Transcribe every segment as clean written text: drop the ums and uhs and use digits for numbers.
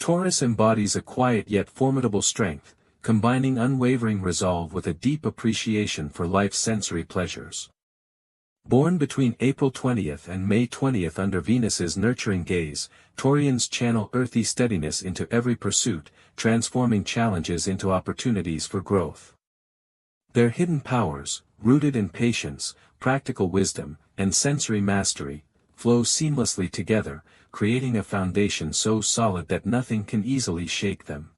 Taurus embodies a quiet yet formidable strength, combining unwavering resolve with a deep appreciation for life's sensory pleasures. Born between April 20th and May 20th under Venus's nurturing gaze, Taureans channel earthy steadiness into every pursuit, transforming challenges into opportunities for growth. Their hidden powers, rooted in patience, practical wisdom, and sensory mastery, flow seamlessly together, creating a foundation so solid that nothing can easily shake them.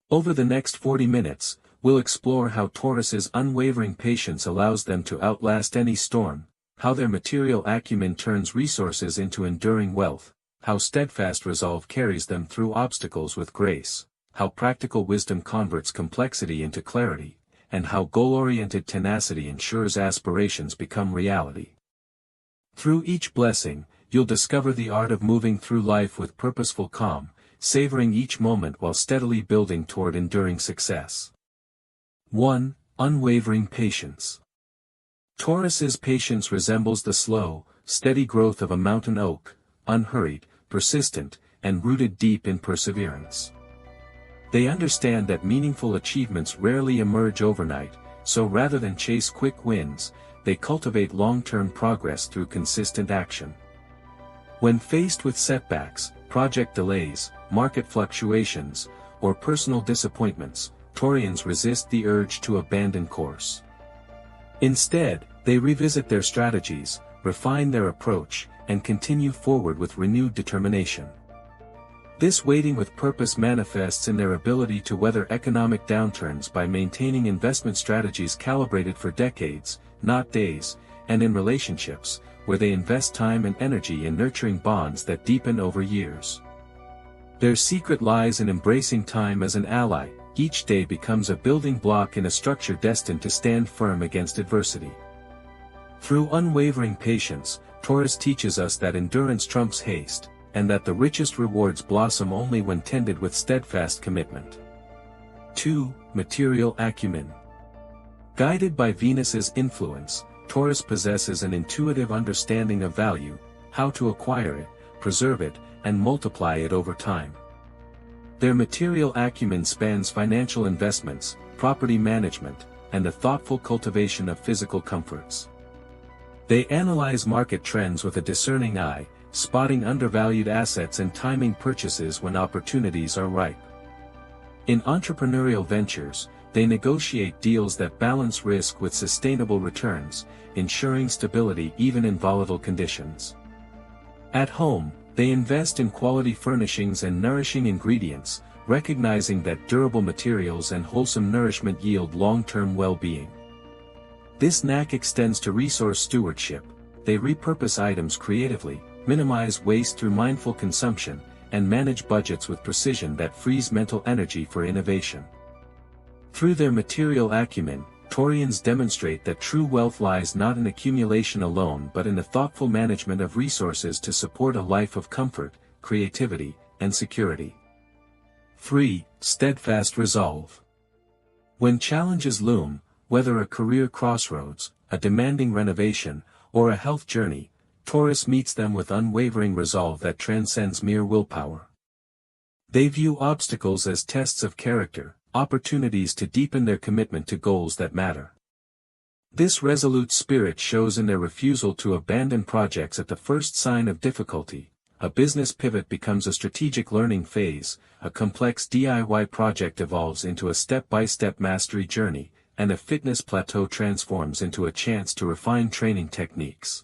Over the next 40 minutes, we'll explore how Taurus's unwavering patience allows them to outlast any storm, how their material acumen turns resources into enduring wealth, how steadfast resolve carries them through obstacles with grace, how practical wisdom converts complexity into clarity, and how goal-oriented tenacity ensures aspirations become reality. Through each blessing, you'll discover the art of moving through life with purposeful calm, savoring each moment while steadily building toward enduring success. 1. Unwavering patience. Taurus's patience resembles the slow, steady growth of a mountain oak, unhurried, persistent, and rooted deep in perseverance. They understand that meaningful achievements rarely emerge overnight, so rather than chase quick wins, they cultivate long-term progress through consistent action. When faced with setbacks, project delays, market fluctuations, or personal disappointments, Taureans resist the urge to abandon course. Instead, they revisit their strategies, refine their approach, and continue forward with renewed determination. This waiting with purpose manifests in their ability to weather economic downturns by maintaining investment strategies calibrated for decades, not days, and in relationships, where they invest time and energy in nurturing bonds that deepen over years. Their secret lies in embracing time as an ally. Each day becomes a building block in a structure destined to stand firm against adversity. Through unwavering patience, Taurus teaches us that endurance trumps haste, and that the richest rewards blossom only when tended with steadfast commitment. 2. Material acumen. Guided by Venus's influence, Taurus possesses an intuitive understanding of value, how to acquire it, preserve it, and multiply it over time. Their material acumen spans financial investments, property management, and the thoughtful cultivation of physical comforts. They analyze market trends with a discerning eye, spotting undervalued assets and timing purchases when opportunities are ripe. In entrepreneurial ventures, they negotiate deals that balance risk with sustainable returns, ensuring stability even in volatile conditions. At home, they invest in quality furnishings and nourishing ingredients, recognizing that durable materials and wholesome nourishment yield long-term well-being. This knack extends to resource stewardship. They repurpose items creatively, minimize waste through mindful consumption, and manage budgets with precision that frees mental energy for innovation. Through their material acumen, Taureans demonstrate that true wealth lies not in accumulation alone but in the thoughtful management of resources to support a life of comfort, creativity, and security. 3. Steadfast resolve. When challenges loom, whether a career crossroads, a demanding renovation, or a health journey, Taurus meets them with unwavering resolve that transcends mere willpower. They view obstacles as tests of character, opportunities to deepen their commitment to goals that matter. This resolute spirit shows in their refusal to abandon projects at the first sign of difficulty. A business pivot becomes a strategic learning phase, a complex DIY project evolves into a step-by-step mastery journey, and a fitness plateau transforms into a chance to refine training techniques.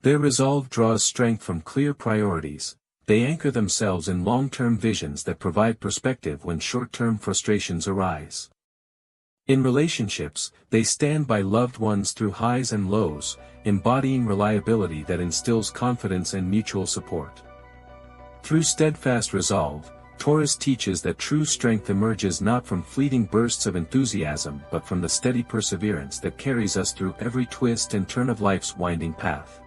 Their resolve draws strength from clear priorities. They anchor themselves in long-term visions that provide perspective when short-term frustrations arise. In relationships, they stand by loved ones through highs and lows, embodying reliability that instills confidence and mutual support. Through steadfast resolve, Taurus teaches that true strength emerges not from fleeting bursts of enthusiasm but from the steady perseverance that carries us through every twist and turn of life's winding path.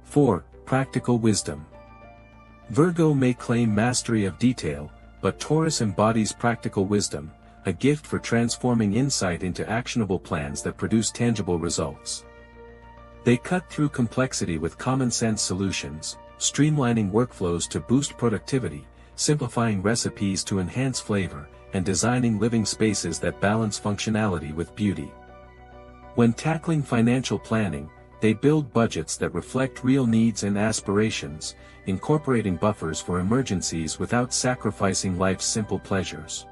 4. Practical wisdom. Virgo may claim mastery of detail, but Taurus embodies practical wisdom, a gift for transforming insight into actionable plans that produce tangible results. They cut through complexity with common-sense solutions, streamlining workflows to boost productivity, simplifying recipes to enhance flavor, and designing living spaces that balance functionality with beauty. When tackling financial planning, they build budgets that reflect real needs and aspirations, incorporating buffers for emergencies without sacrificing life's simple pleasures.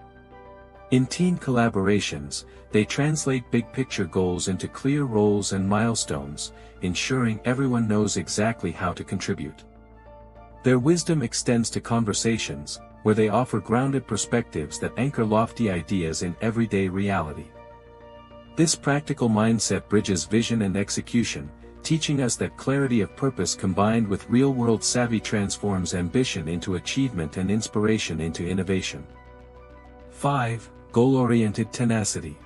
In team collaborations, they translate big-picture goals into clear roles and milestones, ensuring everyone knows exactly how to contribute. Their wisdom extends to conversations, where they offer grounded perspectives that anchor lofty ideas in everyday reality. This practical mindset bridges vision and execution, teaching us that clarity of purpose combined with real-world savvy transforms ambition into achievement and inspiration into innovation. 5. Goal-oriented tenacity.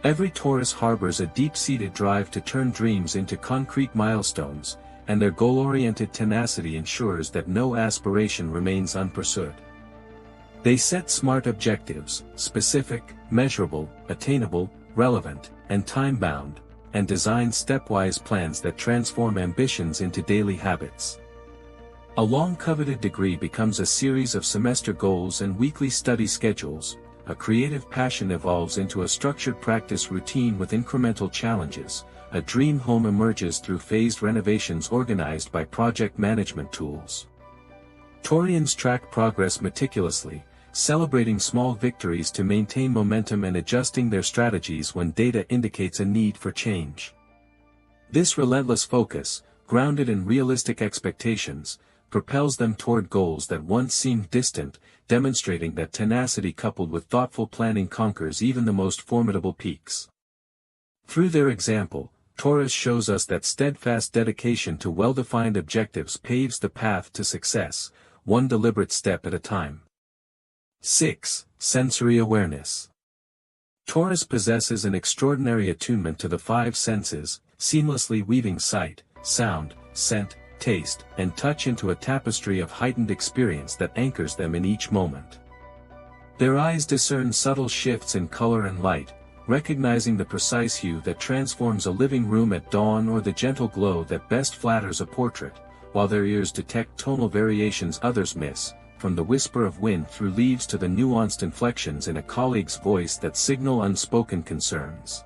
Every Taurus harbors a deep-seated drive to turn dreams into concrete milestones, and their goal-oriented tenacity ensures that no aspiration remains unpursued. They set smart objectives, specific, measurable, attainable, relevant, and time-bound, and design stepwise plans that transform ambitions into daily habits. A long-coveted degree becomes a series of semester goals and weekly study schedules. A creative passion evolves into a structured practice routine with incremental challenges. A dream home emerges through phased renovations organized by project management tools. Taureans track progress meticulously, celebrating small victories to maintain momentum and adjusting their strategies when data indicates a need for change. This relentless focus, grounded in realistic expectations, propels them toward goals that once seemed distant, demonstrating that tenacity coupled with thoughtful planning conquers even the most formidable peaks. Through their example, Taurus shows us that steadfast dedication to well-defined objectives paves the path to success, one deliberate step at a time. 6. Sensory awareness. Taurus possesses an extraordinary attunement to the five senses, seamlessly weaving sight, sound, scent, taste, and touch into a tapestry of heightened experience that anchors them in each moment. Their eyes discern subtle shifts in color and light, recognizing the precise hue that transforms a living room at dawn or the gentle glow that best flatters a portrait, while their ears detect tonal variations others miss, from the whisper of wind through leaves to the nuanced inflections in a colleague's voice that signal unspoken concerns.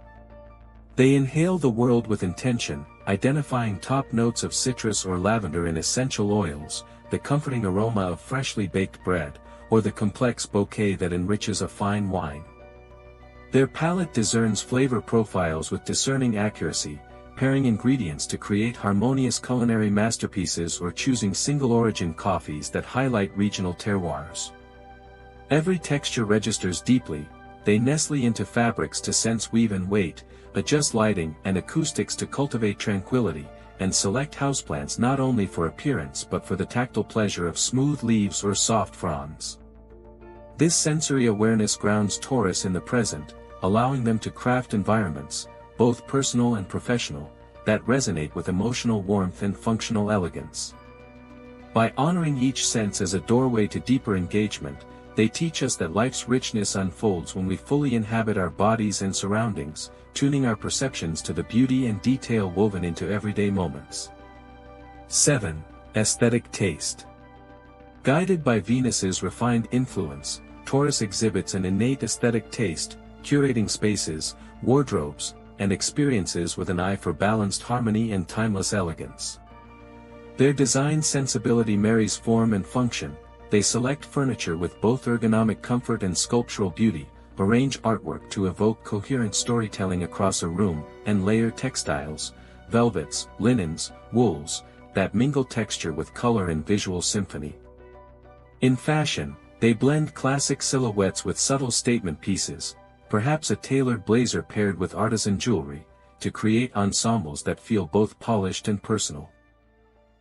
They inhale the world with intention, identifying top notes of citrus or lavender in essential oils, the comforting aroma of freshly baked bread, or the complex bouquet that enriches a fine wine. Their palate discerns flavor profiles with discerning accuracy, pairing ingredients to create harmonious culinary masterpieces or choosing single-origin coffees that highlight regional terroirs. Every texture registers deeply. They nestle into fabrics to sense weave and weight, adjust lighting and acoustics to cultivate tranquility, and select houseplants not only for appearance but for the tactile pleasure of smooth leaves or soft fronds. This sensory awareness grounds Taurus in the present, allowing them to craft environments, both personal and professional, that resonate with emotional warmth and functional elegance. By honoring each sense as a doorway to deeper engagement, they teach us that life's richness unfolds when we fully inhabit our bodies and surroundings, tuning our perceptions to the beauty and detail woven into everyday moments. 7. Aesthetic taste. Guided by Venus's refined influence, Taurus exhibits an innate aesthetic taste, curating spaces, wardrobes, and experiences with an eye for balanced harmony and timeless elegance. Their design sensibility marries form and function. They select furniture with both ergonomic comfort and sculptural beauty, arrange artwork to evoke coherent storytelling across a room, and layer textiles, velvets, linens, wools, that mingle texture with color and visual symphony. In fashion, they blend classic silhouettes with subtle statement pieces, perhaps a tailored blazer paired with artisan jewelry, to create ensembles that feel both polished and personal.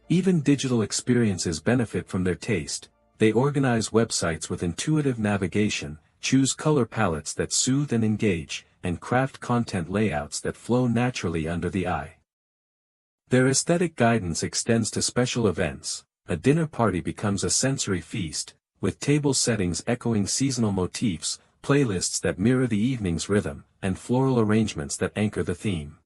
Even digital experiences benefit from their taste. They organize websites with intuitive navigation, choose color palettes that soothe and engage, and craft content layouts that flow naturally under the eye. Their aesthetic guidance extends to special events. A dinner party becomes a sensory feast, with table settings echoing seasonal motifs, playlists that mirror the evening's rhythm, and floral arrangements that anchor the theme.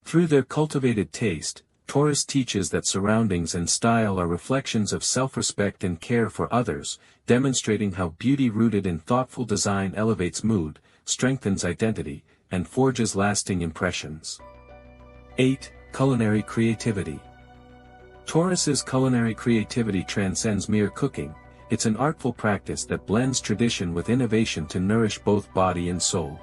Through their cultivated taste, Taurus teaches that surroundings and style are reflections of self-respect and care for others, demonstrating how beauty rooted in thoughtful design elevates mood, strengthens identity, and forges lasting impressions. 8. Culinary creativity. Taurus's culinary creativity transcends mere cooking. It's an artful practice that blends tradition with innovation to nourish both body and soul.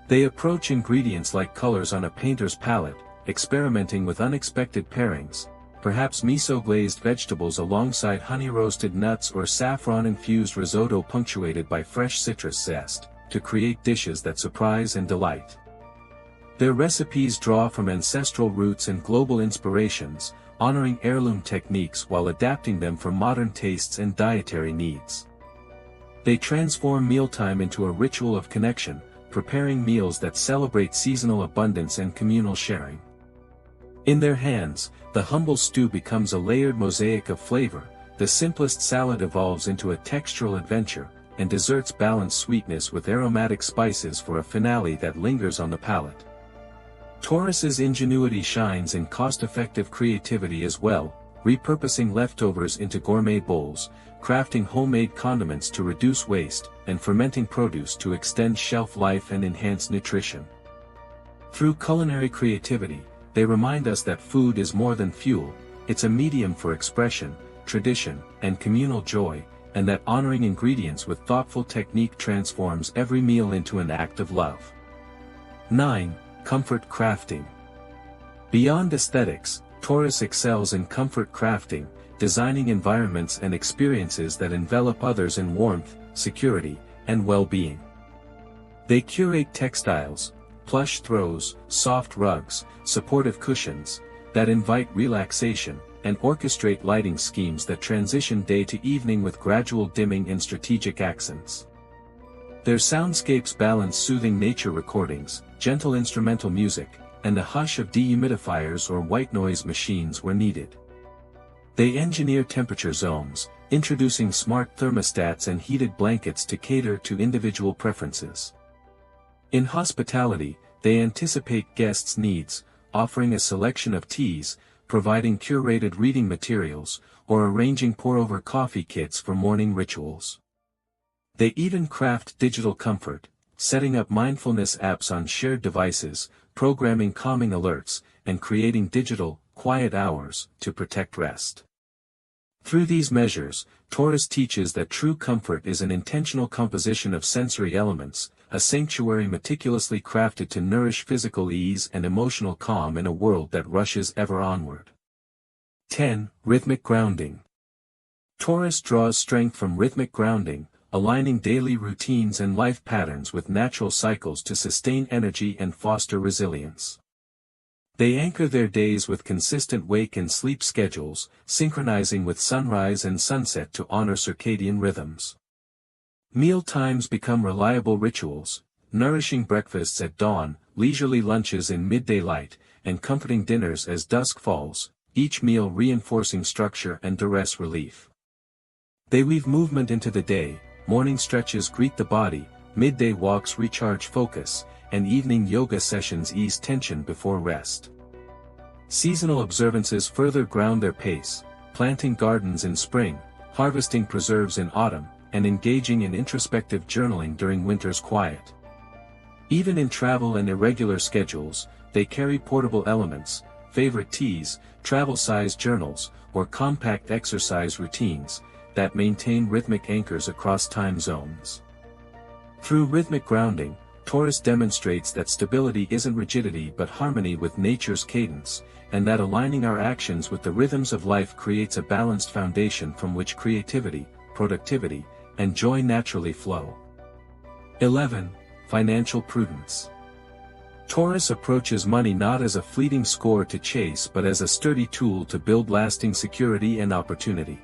They approach ingredients like colors on a painter's palette, experimenting with unexpected pairings, perhaps miso-glazed vegetables alongside honey-roasted nuts or saffron-infused risotto punctuated by fresh citrus zest, to create dishes that surprise and delight. Their recipes draw from ancestral roots and global inspirations, honoring heirloom techniques while adapting them for modern tastes and dietary needs. They transform mealtime into a ritual of connection, preparing meals that celebrate seasonal abundance and communal sharing. In their hands, the humble stew becomes a layered mosaic of flavor, the simplest salad evolves into a textural adventure, and desserts balance sweetness with aromatic spices for a finale that lingers on the palate. Taurus's ingenuity shines in cost-effective creativity as well, repurposing leftovers into gourmet bowls, crafting homemade condiments to reduce waste, and fermenting produce to extend shelf life and enhance nutrition. Through culinary creativity, they remind us that food is more than fuel, it's a medium for expression, tradition, and communal joy, and that honoring ingredients with thoughtful technique transforms every meal into an act of love. 9. Comfort crafting. Beyond aesthetics, Taurus excels in comfort crafting, designing environments and experiences that envelop others in warmth, security, and well-being. They curate textiles, plush throws, soft rugs, supportive cushions, that invite relaxation, and orchestrate lighting schemes that transition day to evening with gradual dimming and strategic accents. Their soundscapes balance soothing nature recordings, gentle instrumental music, and the hush of dehumidifiers or white noise machines where needed. They engineer temperature zones, introducing smart thermostats and heated blankets to cater to individual preferences. In hospitality, they anticipate guests' needs, offering a selection of teas, providing curated reading materials, or arranging pour-over coffee kits for morning rituals. They even craft digital comfort, setting up mindfulness apps on shared devices, programming calming alerts, and creating digital, quiet hours, to protect rest. Through these measures, Taurus teaches that true comfort is an intentional composition of sensory elements, a sanctuary meticulously crafted to nourish physical ease and emotional calm in a world that rushes ever onward. 10. Rhythmic grounding. Taurus draws strength from rhythmic grounding, aligning daily routines and life patterns with natural cycles to sustain energy and foster resilience. They anchor their days with consistent wake and sleep schedules, synchronizing with sunrise and sunset to honor circadian rhythms. Meal times become reliable rituals, nourishing breakfasts at dawn, leisurely lunches in midday light, and comforting dinners as dusk falls, each meal reinforcing structure and duress relief. They weave movement into the day, morning stretches greet the body, midday walks recharge focus, and evening yoga sessions ease tension before rest. Seasonal observances further ground their pace, planting gardens in spring, harvesting preserves in autumn, and engaging in introspective journaling during winter's quiet. Even in travel and irregular schedules, they carry portable elements, favorite teas, travel-sized journals, or compact exercise routines, that maintain rhythmic anchors across time zones. Through rhythmic grounding, Taurus demonstrates that stability isn't rigidity but harmony with nature's cadence, and that aligning our actions with the rhythms of life creates a balanced foundation from which creativity, productivity, and joy naturally flow. 11. Financial prudence. Taurus approaches money not as a fleeting score to chase but as a sturdy tool to build lasting security and opportunity.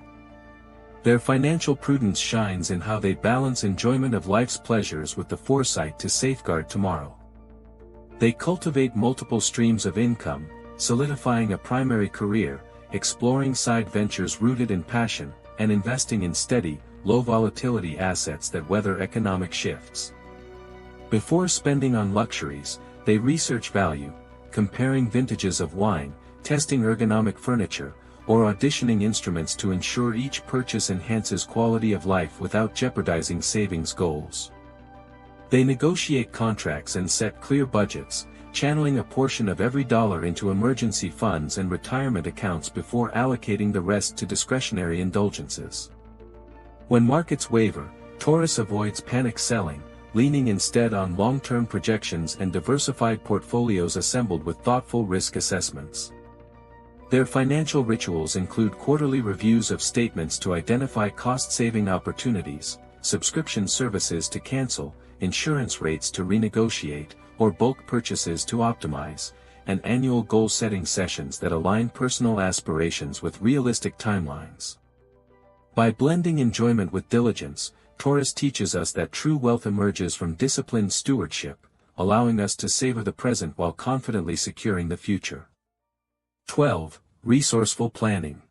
Their financial prudence shines in how they balance enjoyment of life's pleasures with the foresight to safeguard tomorrow. They cultivate multiple streams of income, solidifying a primary career, exploring side ventures rooted in passion, and investing in steady, low-volatility assets that weather economic shifts. Before spending on luxuries, they research value, comparing vintages of wine, testing ergonomic furniture, or auditioning instruments to ensure each purchase enhances quality of life without jeopardizing savings goals. They negotiate contracts and set clear budgets, channeling a portion of every dollar into emergency funds and retirement accounts before allocating the rest to discretionary indulgences. When markets waver, Taurus avoids panic selling, leaning instead on long-term projections and diversified portfolios assembled with thoughtful risk assessments. Their financial rituals include quarterly reviews of statements to identify cost-saving opportunities, subscription services to cancel, insurance rates to renegotiate, or bulk purchases to optimize, and annual goal-setting sessions that align personal aspirations with realistic timelines. By blending enjoyment with diligence, Taurus teaches us that true wealth emerges from disciplined stewardship, allowing us to savor the present while confidently securing the future. 12. Resourceful planning.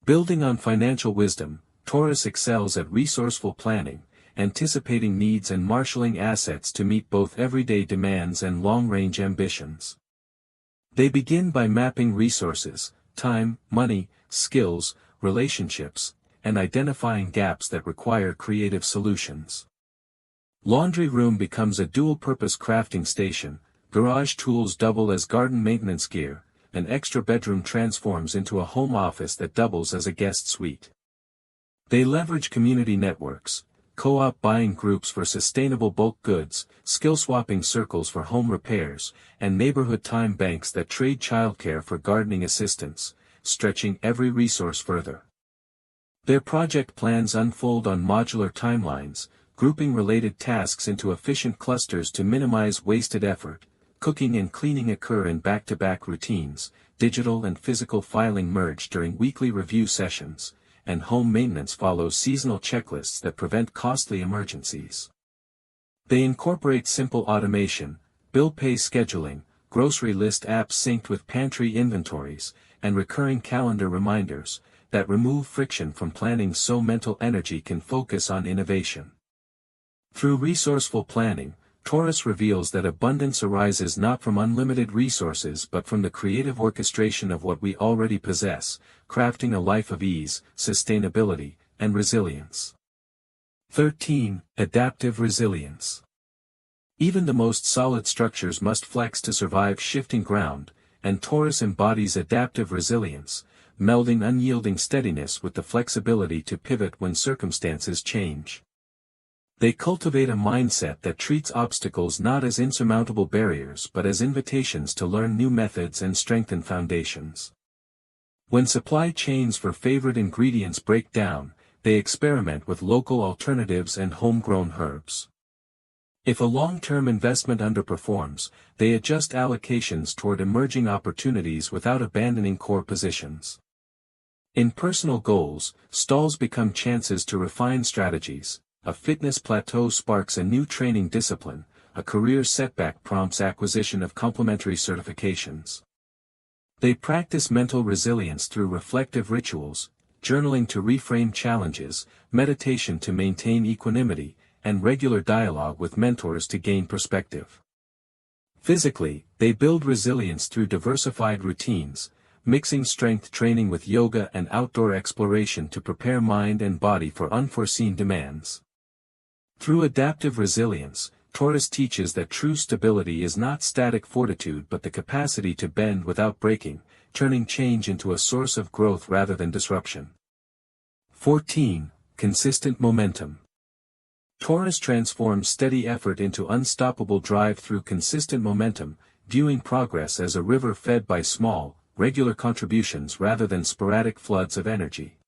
Building on financial wisdom, Taurus excels at resourceful planning, anticipating needs and marshaling assets to meet both everyday demands and long-range ambitions. They begin by mapping resources, time, money, skills, relationships, and identifying gaps that require creative solutions. Laundry room becomes a dual-purpose crafting station, garage tools double as garden maintenance gear, an extra bedroom transforms into a home office that doubles as a guest suite. They leverage community networks, co-op buying groups for sustainable bulk goods, skill-swapping circles for home repairs, and neighborhood time banks that trade childcare for gardening assistance, stretching every resource further. Their project plans unfold on modular timelines, grouping related tasks into efficient clusters to minimize wasted effort. Cooking and cleaning occur in back-to-back routines, digital and physical filing merge during weekly review sessions, and home maintenance follows seasonal checklists that prevent costly emergencies. They incorporate simple automation, bill pay scheduling, grocery list apps synced with pantry inventories, and recurring calendar reminders, that remove friction from planning so mental energy can focus on innovation. Through resourceful planning, Taurus reveals that abundance arises not from unlimited resources but from the creative orchestration of what we already possess, crafting a life of ease, sustainability, and resilience. 13. Adaptive resilience. Even the most solid structures must flex to survive shifting ground, and Taurus embodies adaptive resilience, melding unyielding steadiness with the flexibility to pivot when circumstances change. They cultivate a mindset that treats obstacles not as insurmountable barriers but as invitations to learn new methods and strengthen foundations. When supply chains for favorite ingredients break down, they experiment with local alternatives and homegrown herbs. If a long-term investment underperforms, they adjust allocations toward emerging opportunities without abandoning core positions. In personal goals, stalls become chances to refine strategies, a fitness plateau sparks a new training discipline, a career setback prompts acquisition of complementary certifications. They practice mental resilience through reflective rituals, journaling to reframe challenges, meditation to maintain equanimity, and regular dialogue with mentors to gain perspective. Physically, they build resilience through diversified routines, mixing strength training with yoga and outdoor exploration to prepare mind and body for unforeseen demands. Through adaptive resilience, Taurus teaches that true stability is not static fortitude but the capacity to bend without breaking, turning change into a source of growth rather than disruption. 14. Consistent momentum. Taurus transforms steady effort into unstoppable drive through consistent momentum, viewing progress as a river fed by small, regular contributions rather than sporadic floods of energy.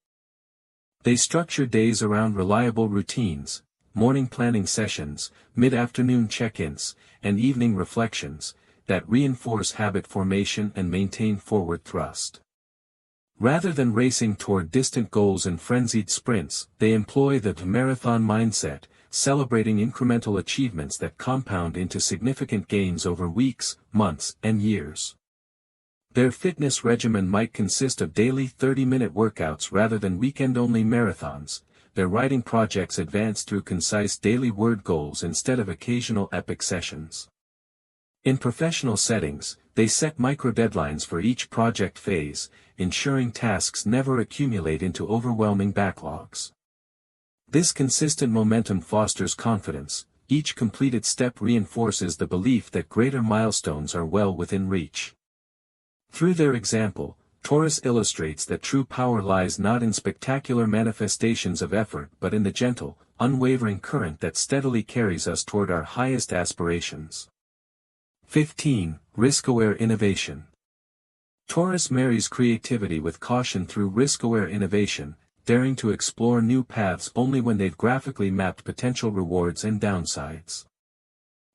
They structure days around reliable routines, morning planning sessions, mid-afternoon check-ins, and evening reflections, that reinforce habit formation and maintain forward thrust. Rather than racing toward distant goals in frenzied sprints, they employ the marathon mindset, celebrating incremental achievements that compound into significant gains over weeks, months, and years. Their fitness regimen might consist of daily 30-minute workouts rather than weekend-only marathons. Their writing projects advance through concise daily word goals instead of occasional epic sessions. In professional settings, they set micro-deadlines for each project phase, ensuring tasks never accumulate into overwhelming backlogs. This consistent momentum fosters confidence. Each completed step reinforces the belief that greater milestones are well within reach. Through their example, Taurus illustrates that true power lies not in spectacular manifestations of effort but in the gentle, unwavering current that steadily carries us toward our highest aspirations. 15. Risk-aware innovation. Taurus marries creativity with caution through risk-aware innovation, daring to explore new paths only when they've graphically mapped potential rewards and downsides.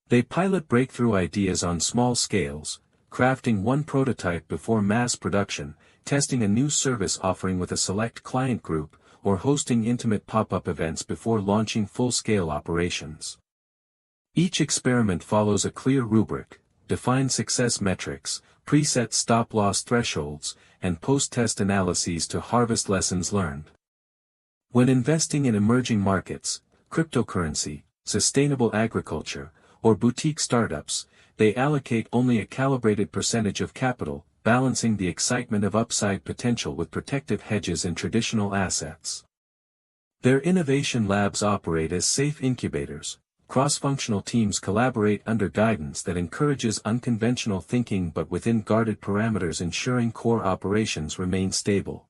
They pilot breakthrough ideas on small scales, crafting one prototype before mass production, testing a new service offering with a select client group, or hosting intimate pop-up events before launching full-scale operations. Each experiment follows a clear rubric, defined success metrics, preset stop-loss thresholds, and post-test analyses to harvest lessons learned. When investing in emerging markets, cryptocurrency, sustainable agriculture, or boutique startups, they allocate only a calibrated percentage of capital, balancing the excitement of upside potential with protective hedges in traditional assets. Their innovation labs operate as safe incubators. Cross-functional teams collaborate under guidance that encourages unconventional thinking but within guarded parameters, ensuring core operations remain stable.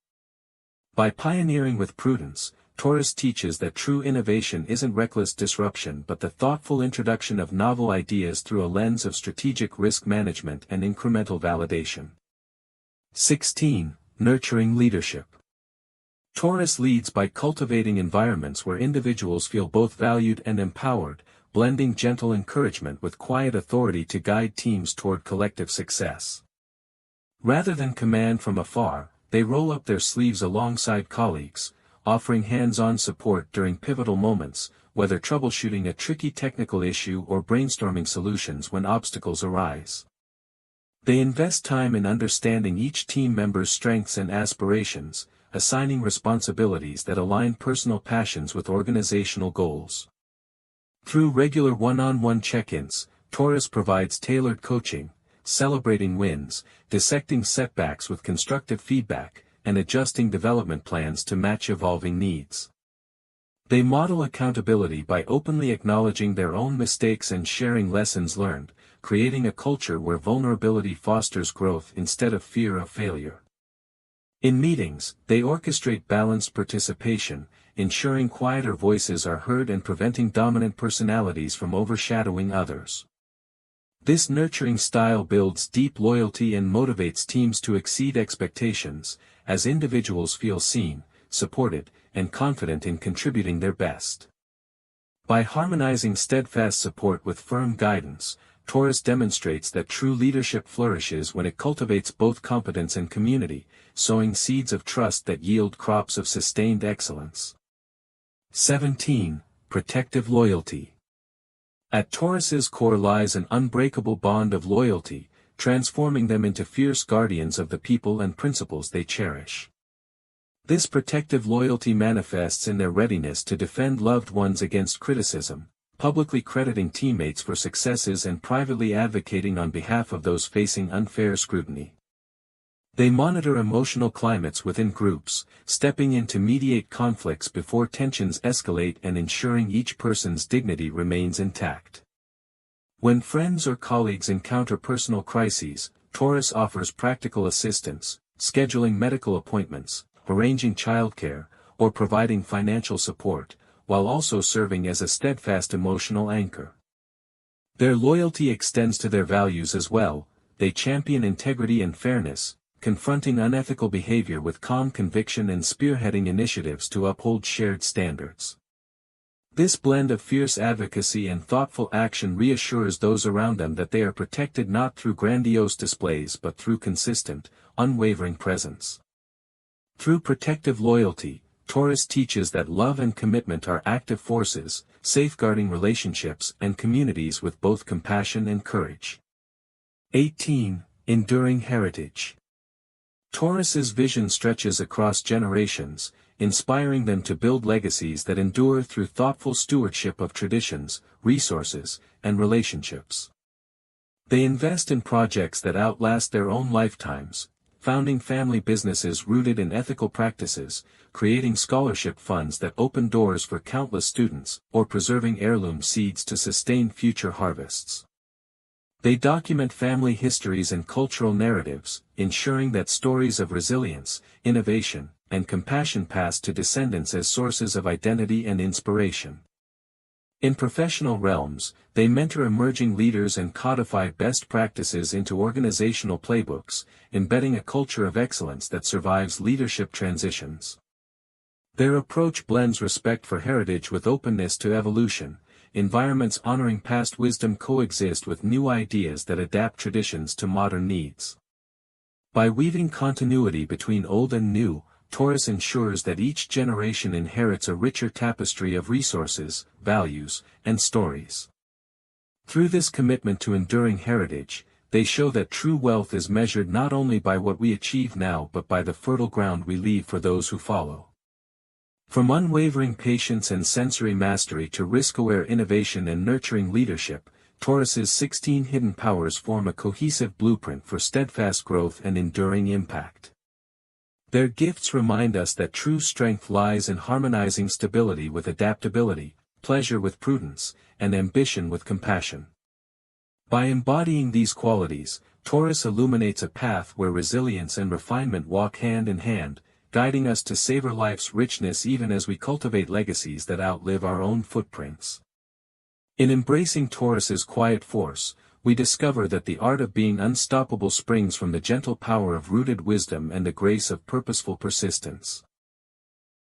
By pioneering with prudence, Taurus teaches that true innovation isn't reckless disruption but the thoughtful introduction of novel ideas through a lens of strategic risk management and incremental validation. 16. Nurturing leadership. Taurus leads by cultivating environments where individuals feel both valued and empowered, blending gentle encouragement with quiet authority to guide teams toward collective success. Rather than command from afar, they roll up their sleeves alongside colleagues, offering hands-on support during pivotal moments, whether troubleshooting a tricky technical issue or brainstorming solutions when obstacles arise. They invest time in understanding each team member's strengths and aspirations, assigning responsibilities that align personal passions with organizational goals. Through regular one-on-one check-ins, Taurus provides tailored coaching, celebrating wins, dissecting setbacks with constructive feedback, and adjusting development plans to match evolving needs. They model accountability by openly acknowledging their own mistakes and sharing lessons learned, creating a culture where vulnerability fosters growth instead of fear of failure. In meetings, they orchestrate balanced participation, ensuring quieter voices are heard and preventing dominant personalities from overshadowing others. This nurturing style builds deep loyalty and motivates teams to exceed expectations, as individuals feel seen, supported, and confident in contributing their best. By harmonizing steadfast support with firm guidance, Taurus demonstrates that true leadership flourishes when it cultivates both competence and community, sowing seeds of trust that yield crops of sustained excellence. 17. Protective loyalty. At Taurus's core lies an unbreakable bond of loyalty, transforming them into fierce guardians of the people and principles they cherish. This protective loyalty manifests in their readiness to defend loved ones against criticism, publicly crediting teammates for successes and privately advocating on behalf of those facing unfair scrutiny. They monitor emotional climates within groups, stepping in to mediate conflicts before tensions escalate and ensuring each person's dignity remains intact. When friends or colleagues encounter personal crises, Taurus offers practical assistance, scheduling medical appointments, arranging childcare, or providing financial support, while also serving as a steadfast emotional anchor. Their loyalty extends to their values as well. They champion integrity and fairness, confronting unethical behavior with calm conviction and spearheading initiatives to uphold shared standards. This blend of fierce advocacy and thoughtful action reassures those around them that they are protected not through grandiose displays but through consistent, unwavering presence. Through protective loyalty, Taurus teaches that love and commitment are active forces, safeguarding relationships and communities with both compassion and courage. 18. Enduring heritage. Taurus's vision stretches across generations, inspiring them to build legacies that endure through thoughtful stewardship of traditions, resources, and relationships. They invest in projects that outlast their own lifetimes, founding family businesses rooted in ethical practices, creating scholarship funds that open doors for countless students, or preserving heirloom seeds to sustain future harvests. They document family histories and cultural narratives, ensuring that stories of resilience, innovation, and compassion pass to descendants as sources of identity and inspiration. In professional realms, they mentor emerging leaders and codify best practices into organizational playbooks, embedding a culture of excellence that survives leadership transitions. Their approach blends respect for heritage with openness to evolution. Environments honoring past wisdom coexist with new ideas that adapt traditions to modern needs. By weaving continuity between old and new, Taurus ensures that each generation inherits a richer tapestry of resources, values, and stories. Through this commitment to enduring heritage, they show that true wealth is measured not only by what we achieve now but by the fertile ground we leave for those who follow. From unwavering patience and sensory mastery to risk-aware innovation and nurturing leadership, Taurus's 16 hidden powers form a cohesive blueprint for steadfast growth and enduring impact. Their gifts remind us that true strength lies in harmonizing stability with adaptability, pleasure with prudence, and ambition with compassion. By embodying these qualities, Taurus illuminates a path where resilience and refinement walk hand in hand, guiding us to savor life's richness even as we cultivate legacies that outlive our own footprints. In embracing Taurus's quiet force, we discover that the art of being unstoppable springs from the gentle power of rooted wisdom and the grace of purposeful persistence.